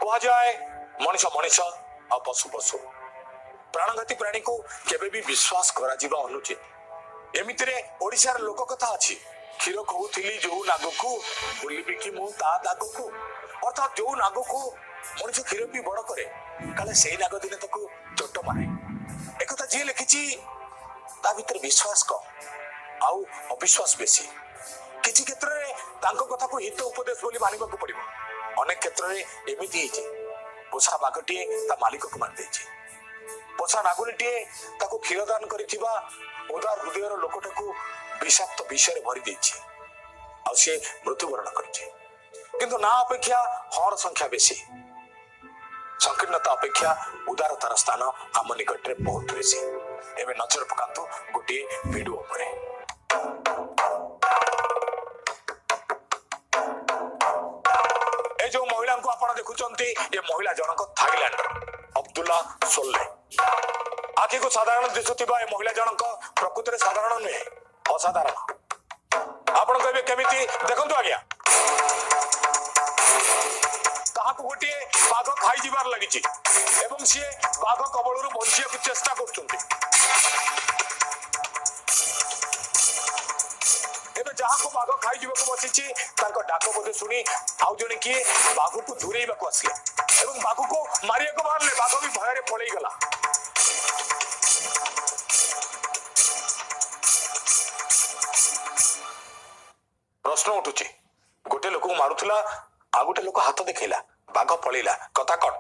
କୁହାଯାଏ ମଣିଷ ମଣିଷ ଆଉ ପଶୁ ପଶୁ ପ୍ରାଣଘାତୀ ପ୍ରାଣୀ को केबे भी विश्वास करा जीवा अनुचित। एमितिरे ओडिशार लोक कथा अछि क्षीर कहूथिली जो नाग को बुलिबी कि मु ता दाग को अर्थात जो नाग को मनुष्य क्षीर भी बड़ करे काले सेई नाग दिने ताको चोट मारे एकथा जे लिखिची ता भीतर विश्वास कम आउ अविश्वास बेसी। किछि क्षेत्र रे तांको कथा को हित उपदेश बोली मानिबा को पड़िबो। अनेक क्षेत्र रे एमिति हिची पोसा बागटी ता मालिक को मार देछि पोसा नागुलीटे ताको क्षीरदान करिथिबा उदार हृदयर लोकटाको विषाक्त विषय भरी देछि आ से मृत्युवरण करिछि। किंतु ना अपेक्षा हर संख्या बेसी संकीर्णता अपेक्षा उदारतार स्थान आम निकट में बहुत बेसी। एवं नजर पकातु गोटे वीडियो उपरे। ए जो महिला को आपण देखुचंती ये महिला जनक थाईलैंड अब्दुल्ला सोल्ले आखि को साधारण दिशुथिबा ए महिला जनक प्रकृति रे साधारण नुहे असाधारण। आपण कहबे केमिति देखंतु आज्ञा ताहाको गोटे बाघ खाई जीवार लागिछि एवं सी बाघ कबलरू बंचिया को चेष्टा करछुंती। एबे जहाको बाघ खाई जीवाको बसिछि तांको डाक बोधे सुनी आउ जने कि बाघ को दूरेइबाको आसले एवं बाघ को मारिया को मारले बाघ भी भୟରେ पळेई गला। प्रश्न उठुछि गोटे लोक मारुथिला आ गोटे लोक हाथ देखैला बाघ पळेला कथा कोन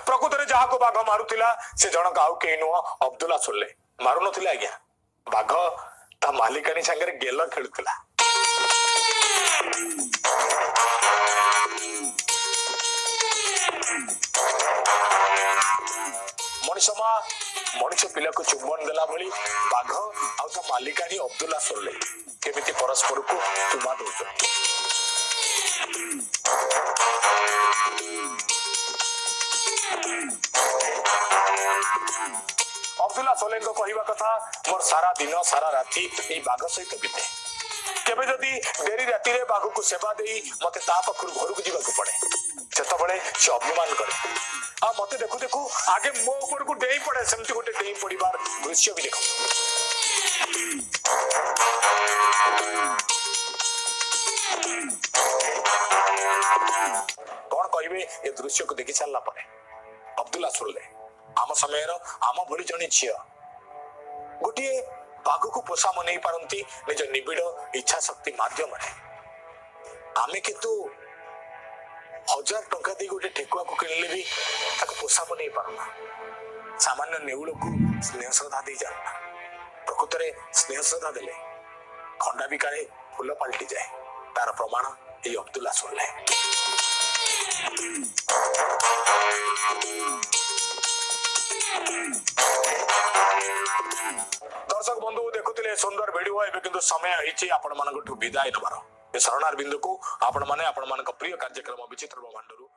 प्रकृति रे जहा को बाघ मारुथिला से जनक आउ के नुह अब्दुल्ला सोल्ले मारु नथिला आज्ञा बाघ ता मालिकानी संगे गेल खेलुथिला। मनुष्य पिला को चुंबन देला भली बाघ आउ ता मालिकानी अब्दुल्ला सोल्ले केमिति परस्पर को चुमा दउछ। अब्दुल्ला सोल्ले को कहिबा कथा मोर सारा दिन सारा राति ए बाघ सहित बीते केबे जदी डेरी राति रे बाघ को सेवा देई मते ता पखुर घर को जीवा को पड़े सेतबळे से अभिमान करे आ मते देखु देखु आगे मो ऊपर को डेई पड़े सेमति गोटे डेई पड़िबार दृश्य भी देखो। कौन कहबे ए दृश्य को देखि सारला परे अब्दुल्ला सोल्ले आम समय आम भली जने झिया गोटे बाघ को पोषा मन नहीं पारती निज निबिड़ इच्छा शक्ति माध्यम आमे किंतु 1000 टंका दे गोटे ठेकुआ को किनले भी ताको पोषा मन नहीं पारना सामान्य नेउल को स्नेह श्रद्धा दे जाना प्रकृत रे स्नेह श्रद्धा देले खंडा भी काले फूल पलटि जाए तार प्रमाण ए अब्दुल्ला सोल्ले। दर्शक बंधु देखुथिले सुंदर वीडियो एबे किंतु समय आइछि आपण मानकठु विदाय नबार ए शरणार बिंदु को आपण माने आपण मानक प्रिय कार्यक्रम विचित्र ब्रह्मांडरू